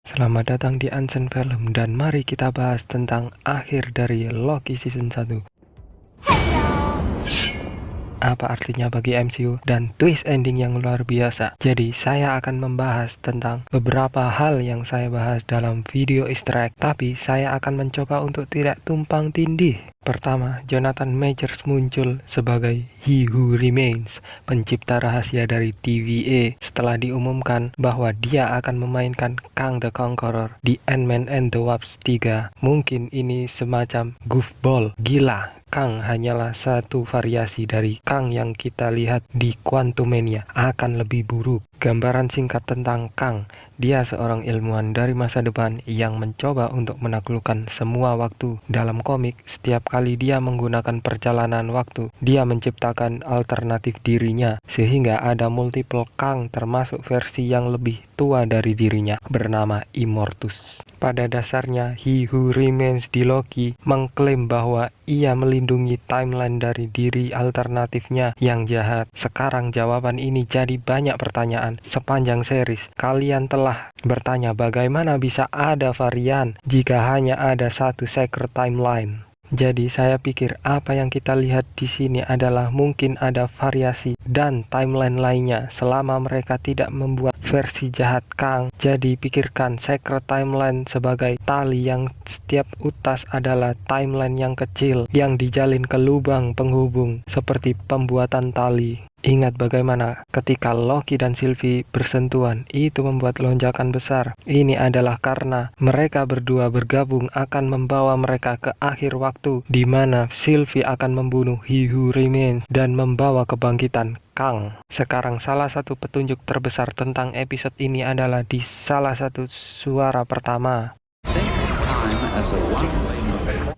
Selamat datang di Ansen Film dan mari kita bahas tentang akhir dari Loki Season 1. Apa artinya bagi MCU dan twist ending yang luar biasa. Jadi saya akan membahas tentang beberapa hal yang saya bahas dalam video Easter egg, tapi saya akan mencoba untuk tidak tumpang tindih. Pertama, Jonathan Majors muncul sebagai He Who Remains, pencipta rahasia dari TVA, setelah diumumkan bahwa dia akan memainkan Kang the Conqueror di Ant-Man and the Wasp 3. Mungkin ini semacam goofball, gila. Kang hanyalah satu variasi dari Kang yang kita lihat di Quantumania, akan lebih buruk. Gambaran singkat tentang Kang. Dia seorang ilmuwan dari masa depan yang mencoba untuk menaklukkan semua waktu. Dalam komik, setiap kali dia menggunakan perjalanan waktu, dia menciptakan alternatif dirinya, sehingga ada multiple Kang termasuk versi yang lebih tua dari dirinya, bernama Immortus. Pada dasarnya, He Who Remains di Loki mengklaim bahwa ia melindungi timeline dari diri alternatifnya yang jahat. Sekarang jawaban ini jadi banyak pertanyaan sepanjang series. Kalian telah bertanya bagaimana bisa ada varian jika hanya ada satu sacred timeline. Jadi saya pikir apa yang kita lihat di sini adalah mungkin ada variasi dan timeline lainnya selama mereka tidak membuat versi jahat Kang. Jadi pikirkan sacred timeline sebagai tali yang setiap utas adalah timeline yang kecil yang dijalin ke lubang penghubung seperti pembuatan tali. Ingat bagaimana ketika Loki dan Sylvie bersentuhan, itu membuat lonjakan besar. Ini adalah karena mereka berdua bergabung akan membawa mereka ke akhir waktu, di mana Sylvie akan membunuh He Who Remains dan membawa kebangkitan Kang. Sekarang salah satu petunjuk terbesar tentang episode ini adalah di salah satu suara pertama.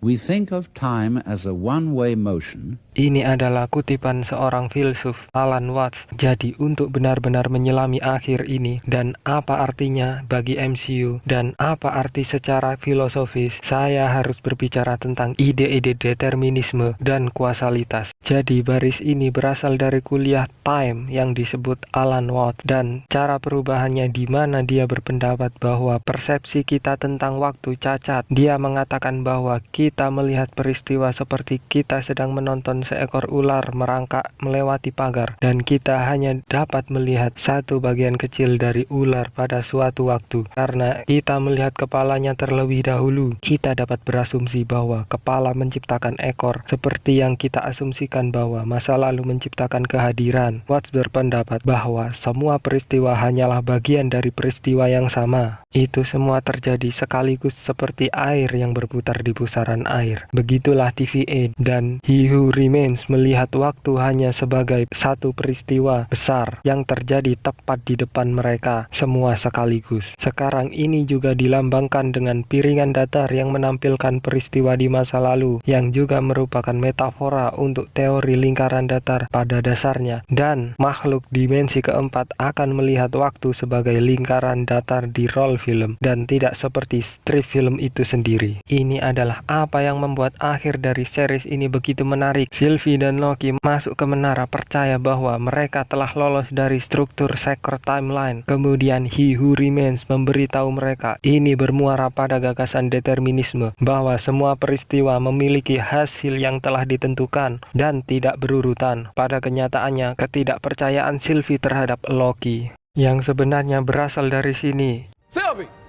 We think of time as a one-way motion. Ini adalah kutipan seorang filsuf, Alan Watts. Jadi untuk benar-benar menyelami akhir ini dan apa artinya bagi MCU dan apa arti secara filosofis, saya harus berbicara tentang ide-ide determinisme dan kuasalitas. Jadi baris ini berasal dari kuliah Time yang disebut Alan Watts dan cara perubahannya di mana dia berpendapat bahwa persepsi kita tentang waktu cacat. Dia mengatakan bahwa kita melihat peristiwa seperti kita sedang menonton seekor ular merangkak melewati pagar dan kita hanya dapat melihat satu bagian kecil dari ular pada suatu waktu. Karena kita melihat kepalanya terlebih dahulu, kita dapat berasumsi bahwa kepala menciptakan ekor seperti yang kita asumsikan bahwa masa lalu menciptakan kehadiran. Watts berpendapat bahwa semua peristiwa hanyalah bagian dari peristiwa yang sama. Itu semua terjadi sekaligus seperti air yang berputar di pusaran air. Begitulah TVA dan He Who Remains melihat waktu hanya sebagai satu peristiwa besar yang terjadi tepat di depan mereka semua sekaligus. Sekarang ini juga dilambangkan dengan piringan datar yang menampilkan peristiwa di masa lalu yang juga merupakan metafora untuk teori lingkaran datar pada dasarnya, dan makhluk dimensi keempat akan melihat waktu sebagai lingkaran datar di roll film dan tidak seperti strip film itu sendiri. Ini adalah apa yang membuat akhir dari series ini begitu menarik. Sylvie dan Loki masuk ke menara percaya bahwa mereka telah lolos dari struktur sacred timeline. Kemudian He Who Remains memberitahu mereka ini bermuara pada gagasan determinisme bahwa semua peristiwa memiliki hasil yang telah ditentukan dan tidak berurutan. Pada kenyataannya, ketidakpercayaan Sylvie terhadap Loki yang sebenarnya berasal dari sini. Sylvie!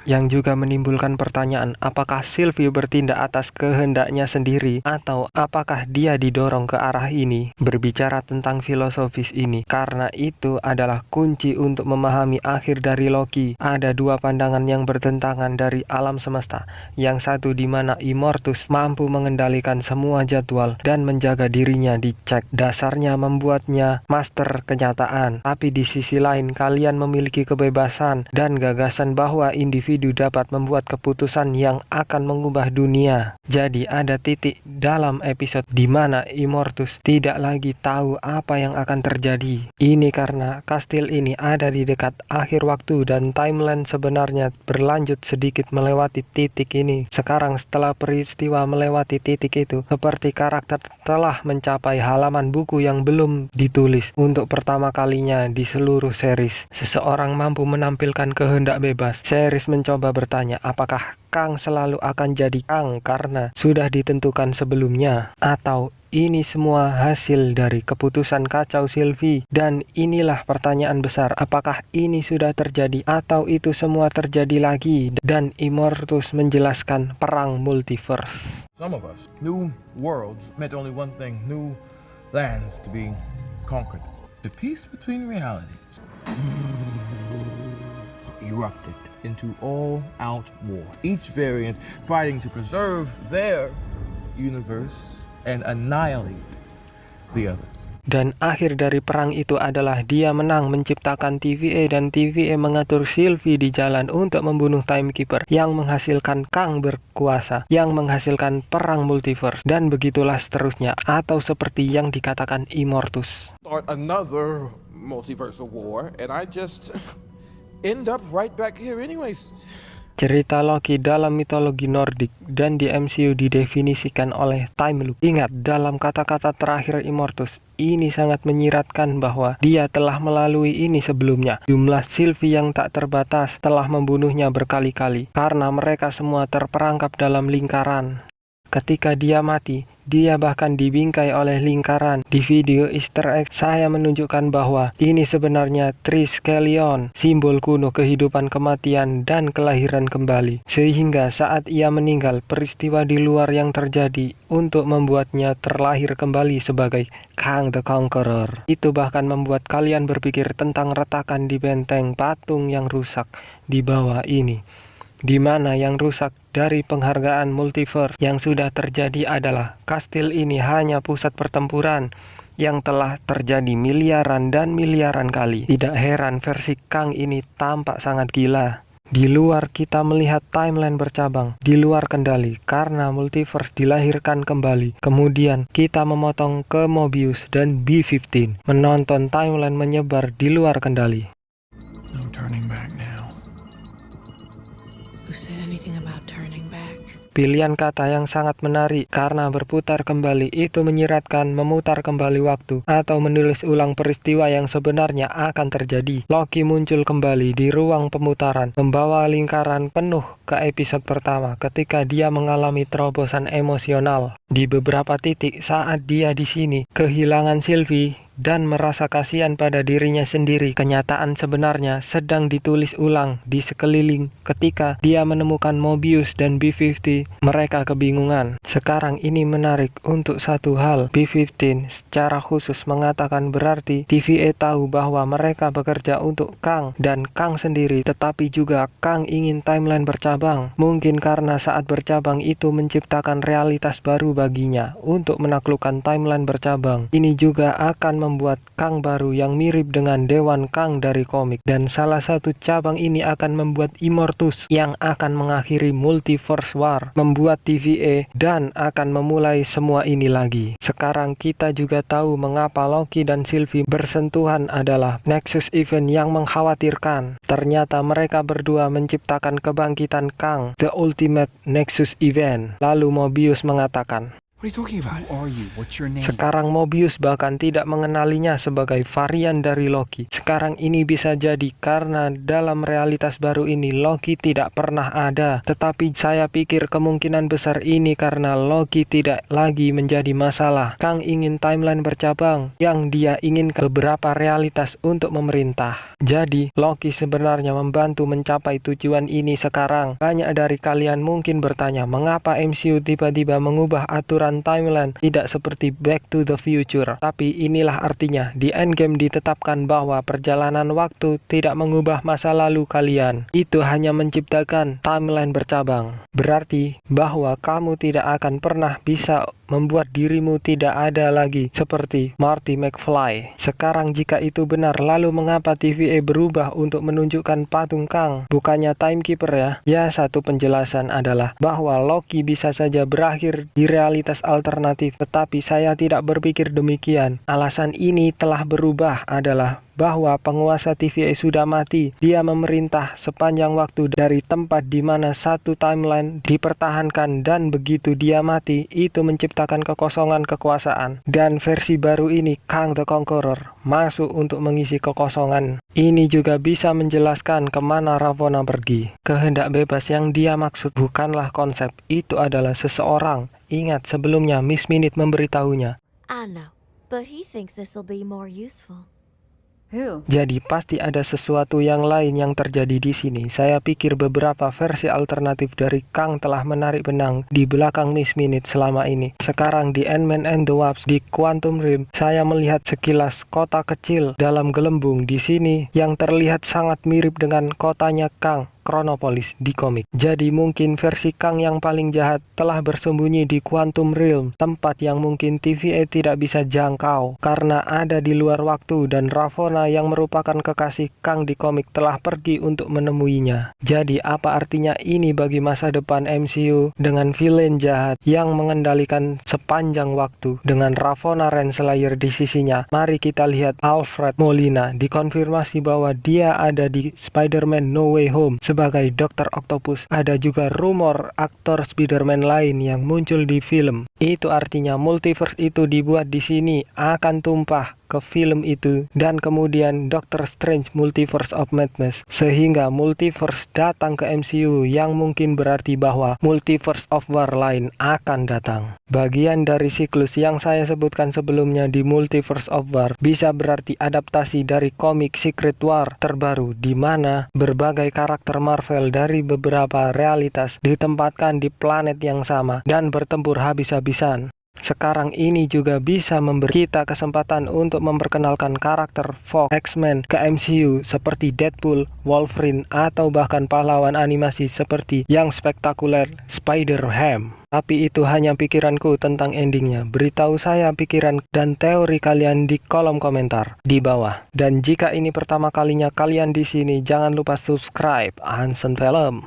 Yang juga menimbulkan pertanyaan, apakah Sylvie bertindak atas kehendaknya sendiri atau apakah dia didorong ke arah ini? Berbicara tentang filosofis ini, karena itu adalah kunci untuk memahami akhir dari Loki. Ada dua pandangan yang bertentangan dari alam semesta. Yang satu di mana Immortus mampu mengendalikan semua jadwal dan menjaga dirinya dicek. Dasarnya membuatnya master kenyataan. Tapi di sisi lain kalian memiliki kebebasan dan gagasan bahwa individu individu dapat membuat keputusan yang akan mengubah dunia. Jadi ada titik dalam episode di mana Immortus tidak lagi tahu apa yang akan terjadi. Ini karena kastil ini ada di dekat akhir waktu dan timeline sebenarnya berlanjut sedikit melewati titik ini. Sekarang setelah peristiwa melewati titik itu, seperti karakter telah mencapai halaman buku yang belum ditulis untuk pertama kalinya di seluruh series. Seseorang mampu menampilkan kehendak bebas. Series mencoba bertanya, apakah Kang selalu akan jadi Kang karena sudah ditentukan sebelumnya, atau ini semua hasil dari keputusan kacau Sylvie? Dan inilah pertanyaan besar, apakah ini sudah terjadi atau itu semua terjadi lagi? Dan Immortus menjelaskan perang multiverse. Some of us knew worlds meant only one thing, new lands to be conquered. The peace between realities erupted into all-out war, each variant fighting to preserve their universe and annihilate the others. Dan akhir dari perang itu adalah dia menang menciptakan TVA dan TVA mengatur Sylvie di jalan untuk membunuh Timekeeper yang menghasilkan Kang berkuasa, yang menghasilkan perang multiverse, dan begitulah seterusnya, atau seperti yang dikatakan Immortus. Start another multiversal war and I just end up right back here anyways. Cerita Loki dalam mitologi Nordik dan di MCU didefinisikan oleh time loop. Ingat, dalam kata-kata terakhir Immortus, ini sangat menyiratkan bahwa dia telah melalui ini sebelumnya. Jumlah Sylvie yang tak terbatas telah membunuhnya berkali-kali karena mereka semua terperangkap dalam lingkaran. Ketika dia mati, dia bahkan dibingkai oleh lingkaran. Di video Easter egg, saya menunjukkan bahwa ini sebenarnya Triskelion, simbol kuno kehidupan, kematian, dan kelahiran kembali. Sehingga saat ia meninggal, peristiwa di luar yang terjadi untuk membuatnya terlahir kembali sebagai Kang the Conqueror. Itu bahkan membuat kalian berpikir tentang retakan di benteng patung yang rusak di bawah ini, di mana yang rusak dari penghargaan multiverse yang sudah terjadi adalah kastil ini hanya pusat pertempuran yang telah terjadi miliaran dan miliaran kali. Tidak heran versi Kang ini tampak sangat gila. Di luar kita melihat timeline bercabang, di luar kendali karena multiverse dilahirkan kembali. Kemudian kita memotong ke Mobius dan B15, menonton timeline menyebar di luar kendali. No turning back now. Who said anything about turning back? Pilihan kata yang sangat menarik karena berputar kembali itu menyiratkan memutar kembali waktu atau menulis ulang peristiwa yang sebenarnya akan terjadi. Loki muncul kembali di ruang pemutaran, membawa lingkaran penuh ke episode pertama ketika dia mengalami terobosan emosional. Di beberapa titik saat dia di sini kehilangan Sylvie dan merasa kasihan pada dirinya sendiri, kenyataan sebenarnya sedang ditulis ulang di sekeliling. Ketika dia menemukan Mobius dan B50, mereka kebingungan. Sekarang ini menarik untuk satu hal, B15 secara khusus mengatakan berarti TVA tahu bahwa mereka bekerja untuk Kang dan Kang sendiri, tetapi juga Kang ingin timeline bercabang. Mungkin karena saat bercabang itu menciptakan realitas baru baginya untuk menaklukkan timeline bercabang. Ini juga akan membuat Kang baru yang mirip dengan Dewan Kang dari komik, dan salah satu cabang ini akan membuat Immortus yang akan mengakhiri Multiverse War, membuat TVA, dan akan memulai semua ini lagi. Sekarang kita juga tahu mengapa Loki dan Sylvie bersentuhan adalah Nexus Event yang mengkhawatirkan. Ternyata mereka berdua menciptakan kebangkitan Kang, The Ultimate Nexus Event. Lalu Mobius mengatakan, What are you talking about? Who are you? What's your name? sekarang Mobius bahkan tidak mengenalinya sebagai varian dari Loki. Sekarang ini bisa jadi karena dalam realitas baru ini Loki tidak pernah ada. Tetapi saya pikir kemungkinan besar ini karena Loki tidak lagi menjadi masalah. Kang ingin timeline bercabang yang dia inginkan beberapa realitas untuk memerintah. Jadi Loki sebenarnya membantu mencapai tujuan ini sekarang. Banyak dari kalian mungkin bertanya, mengapa MCU tiba-tiba mengubah aturan pemutaran timeline tidak seperti Back to the Future. Tapi inilah artinya, di Endgame ditetapkan bahwa perjalanan waktu tidak mengubah masa lalu kalian. Itu hanya menciptakan timeline bercabang. Berarti bahwa kamu tidak akan pernah bisa membuat dirimu tidak ada lagi seperti Marty McFly. Sekarang jika itu benar, lalu mengapa TVA berubah untuk menunjukkan patung Kang, bukannya timekeeper ya? Ya, satu penjelasan adalah bahwa Loki bisa saja berakhir di realitas alternatif, tetapi saya tidak berpikir demikian. Alasan ini telah berubah adalah bahwa penguasa TVA sudah mati. Dia memerintah sepanjang waktu dari tempat di mana satu timeline dipertahankan, dan begitu dia mati, itu menciptakan kekosongan kekuasaan. Dan versi baru ini, Kang the Conqueror masuk untuk mengisi kekosongan. Ini juga bisa menjelaskan kemana Ravonna pergi. Kehendak bebas yang dia maksud bukanlah konsep, itu adalah seseorang. Ingat sebelumnya Miss Minute memberitahunya. I know, but he thinks this'll be more useful. Who? Jadi pasti ada sesuatu yang lain yang terjadi di sini. Saya pikir beberapa versi alternatif dari Kang telah menarik benang di belakang Miss Minute selama ini. Sekarang di Ant-Man and the Wasp di Quantum Realm, saya melihat sekilas kota kecil dalam gelembung di sini yang terlihat sangat mirip dengan kotanya Kang Chronopolis di komik. Jadi mungkin versi Kang yang paling jahat telah bersembunyi di Quantum Realm, tempat yang mungkin TVA tidak bisa jangkau karena ada di luar waktu, dan Ravonna yang merupakan kekasih Kang di komik telah pergi untuk menemuinya. Jadi apa artinya ini bagi masa depan MCU dengan villain jahat yang mengendalikan sepanjang waktu dengan Ravonna Renslayer di sisinya? Mari kita lihat Alfred Molina dikonfirmasi bahwa dia ada di Spider-Man No Way Home sebagai Dr. Octopus. Ada juga rumor aktor Spider-Man lain yang muncul di film. Itu artinya multiverse itu dibuat di sini akan tumpah ke film itu, dan kemudian Doctor Strange Multiverse of Madness, sehingga multiverse datang ke MCU, yang mungkin berarti bahwa multiverse of war lain akan datang. Bagian dari siklus yang saya sebutkan sebelumnya di Multiverse of War bisa berarti adaptasi dari komik Secret War terbaru, di mana berbagai karakter Marvel dari beberapa realitas ditempatkan di planet yang sama dan bertempur habis-habisan. Sekarang ini juga bisa memberi kita kesempatan untuk memperkenalkan karakter Fox X-Men ke MCU seperti Deadpool, Wolverine, atau bahkan pahlawan animasi seperti yang spektakuler Spider-Ham. Tapi itu hanya pikiranku tentang endingnya. Beritahu saya pikiran dan teori kalian di kolom komentar di bawah. Dan jika ini pertama kalinya kalian di sini, jangan lupa subscribe Hansen Film.